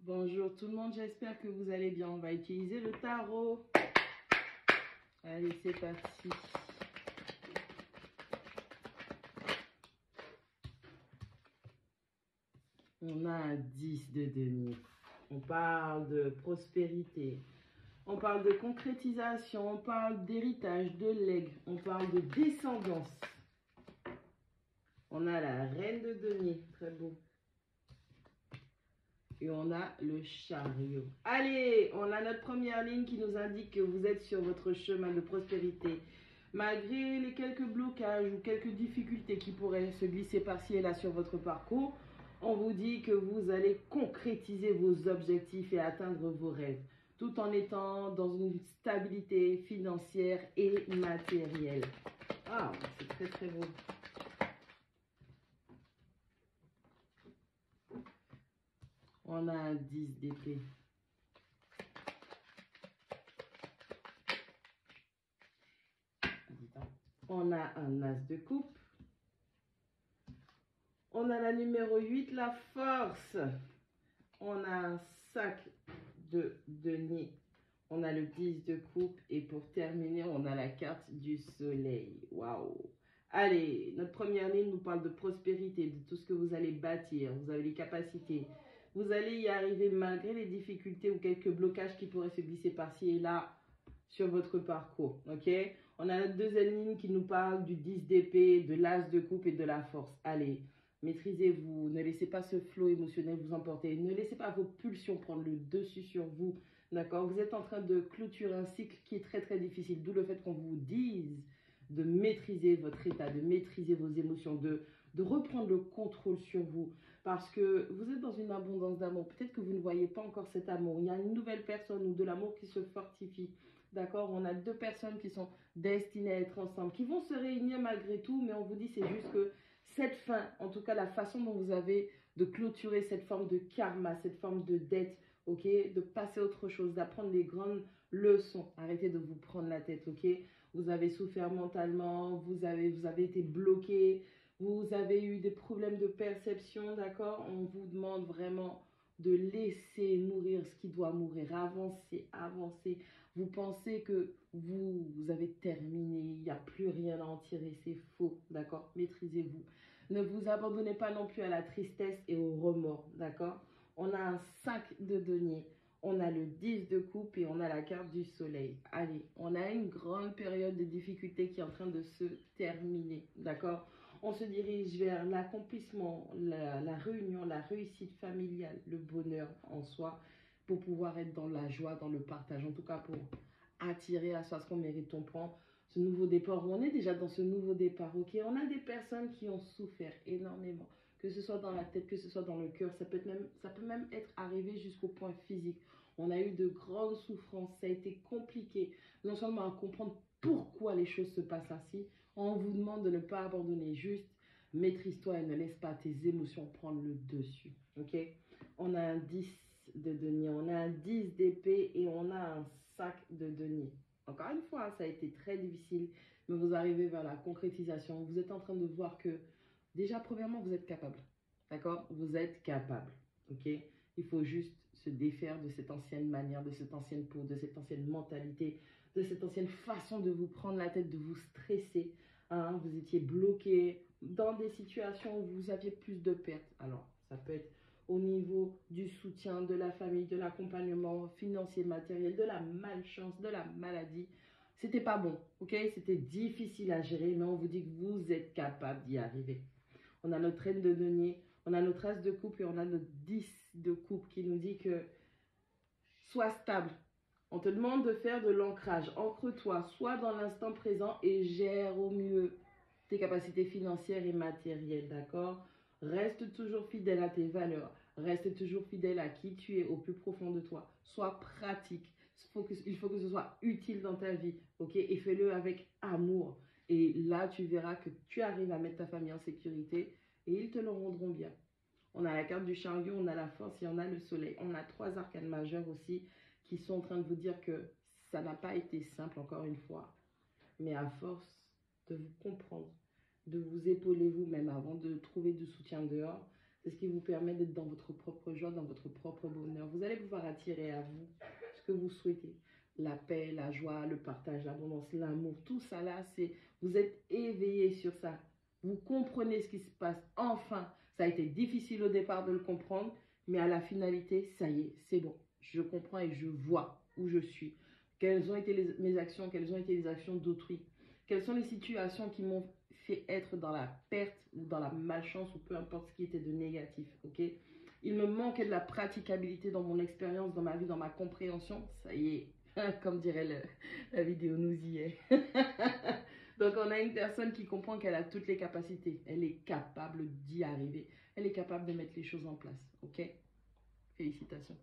Bonjour tout le monde, j'espère que vous allez bien. On va utiliser le tarot. Allez, c'est parti. On a un 10 de denier. On parle de prospérité. On parle de concrétisation. On parle d'héritage, de legs. On parle de descendance. On a la reine de denier. Très beau. Et on a le chariot. Allez, on a notre première ligne qui nous indique que vous êtes sur votre chemin de prospérité. Malgré les quelques blocages ou quelques difficultés qui pourraient se glisser par-ci et là sur votre parcours, on vous dit que vous allez concrétiser vos objectifs et atteindre vos rêves, tout en étant dans une stabilité financière et matérielle. Ah, c'est très très beau. On a un 10 d'épée. On a un as de coupe. On a la numéro 8, la force. On a un 5 de denier. On a le 10 de coupe. Et pour terminer, on a la carte du soleil. Waouh! Allez, notre première ligne nous parle de prospérité, de tout ce que vous allez bâtir. Vous avez les capacités. Vous allez y arriver malgré les difficultés ou quelques blocages qui pourraient se glisser par-ci et là sur votre parcours. Ok? On a notre deuxième ligne qui nous parle du 10 d'épée, de l'as de coupe et de la force. Allez, maîtrisez-vous. Ne laissez pas ce flot émotionnel vous emporter. Ne laissez pas vos pulsions prendre le dessus sur vous. D'accord? Vous êtes en train de clôturer un cycle qui est très très difficile. D'où le fait qu'on vous dise de maîtriser votre état, de maîtriser vos émotions, de reprendre le contrôle sur vous. Parce que vous êtes dans une abondance d'amour. Peut-être que vous ne voyez pas encore cet amour. Il y a une nouvelle personne ou de l'amour qui se fortifie. D'accord? On a deux personnes qui sont destinées à être ensemble, qui vont se réunir malgré tout, mais on vous dit c'est juste que cette fin, en tout cas la façon dont vous avez de clôturer cette forme de karma, cette forme de dette, ok? De passer à autre chose, d'apprendre les grandes leçons. Arrêtez de vous prendre la tête, ok? Vous avez souffert mentalement, vous avez été bloqué, vous avez eu des problèmes de perception, d'accord? On vous demande vraiment de laisser mourir ce qui doit mourir, avancer, avancer. Vous pensez que vous avez terminé, il n'y a plus rien à en tirer, c'est faux, d'accord? Maîtrisez-vous. Ne vous abandonnez pas non plus à la tristesse et au remords, d'accord? On a un 5 de denier, on a le 10 de coupe et on a la carte du soleil. Allez, on a une grande période de difficulté qui est en train de se terminer, d'accord? On se dirige vers l'accomplissement, la réunion, la réussite familiale, le bonheur en soi, pour pouvoir être dans la joie, dans le partage, en tout cas pour attirer à soi ce qu'on mérite. On prend ce nouveau départ, on est déjà dans ce nouveau départ, ok? On a des personnes qui ont souffert énormément, que ce soit dans la tête, que ce soit dans le cœur, ça peut même être arrivé jusqu'au point physique. On a eu de grandes souffrances, ça a été compliqué, non seulement à comprendre pourquoi les choses se passent ainsi. On vous demande de ne pas abandonner, juste maîtrise-toi et ne laisse pas tes émotions prendre le dessus, ok? On a un 10 de denier, on a un 10 d'épée et on a un 5 de denier. Encore une fois, ça a été très difficile, mais vous arrivez vers la concrétisation. Vous êtes en train de voir que, déjà, premièrement, vous êtes capable, d'accord? Vous êtes capable, ok? Il faut juste se défaire de cette ancienne manière, de cette ancienne peau, de cette ancienne mentalité, de cette ancienne façon de vous prendre la tête, de vous stresser. Hein? Vous étiez bloqué dans des situations où vous aviez plus de pertes. Alors, ça peut être au niveau du soutien, de la famille, de l'accompagnement financier, matériel, de la malchance, de la maladie. C'était pas bon, ok? C'était difficile à gérer, mais on vous dit que vous êtes capable d'y arriver. On a notre reine de denier, on a notre as de coupe et on a notre 10 de coupe qui nous dit que sois stable. On te demande de faire de l'ancrage. Ancre-toi, sois dans l'instant présent et gère au mieux tes capacités financières et matérielles, d'accord? Reste toujours fidèle à tes valeurs. Reste toujours fidèle à qui tu es au plus profond de toi. Sois pratique. Il faut que ce soit utile dans ta vie, ok? Et fais-le avec amour. Et là, tu verras que tu arrives à mettre ta famille en sécurité et ils te le rendront bien. On a la carte du chariot, on a la force et on a le soleil. On a 3 arcanes majeurs aussi qui sont en train de vous dire que ça n'a pas été simple encore une fois. Mais à force de vous comprendre, de vous épauler vous-même avant de trouver du soutien dehors, C'est ce qui vous permet d'être dans votre propre joie, dans votre propre bonheur. Vous allez pouvoir attirer à vous ce que vous souhaitez. La paix, la joie, le partage, l'abondance, l'amour, tout ça là, c'est vous êtes éveillé sur ça. Vous comprenez ce qui se passe. Enfin, ça a été difficile au départ de le comprendre, mais à la finalité, ça y est, c'est bon. Je comprends et je vois où je suis. Quelles ont été mes actions, quelles ont été les actions d'autrui. Quelles sont les situations qui m'ont fait être dans la perte ou dans la malchance ou peu importe ce qui était de négatif, ok? Il me manquait de la praticabilité dans mon expérience, dans ma vie, dans ma compréhension. Ça y est, comme dirait la vidéo, nous y est. Donc on a une personne qui comprend qu'elle a toutes les capacités. Elle est capable d'y arriver. Elle est capable de mettre les choses en place, ok? Félicitations.